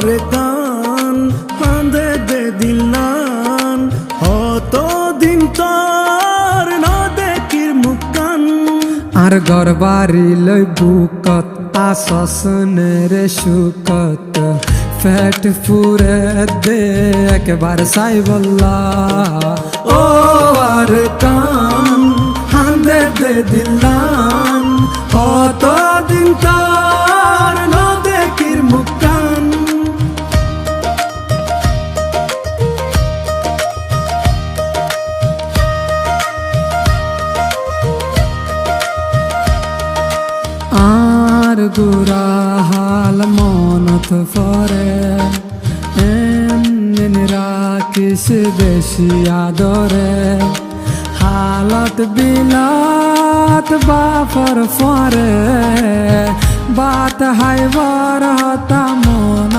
রে কান কান্দে দে দিলান অতদিন তোর ন দেখির মুখান আর গরবারি লই বুকত আসসনের সুকত ফেট ফুরে দে একবার সাই বল্লা ও আর কান কান্দে দে দিলান অতদিন তোর ন দেখির মুখান আর গুরা হাল মনত ফরে এমন রাখিস বেশি আদরে হালত বিলাত বাফর ফরে বাত হাইবার হতা মন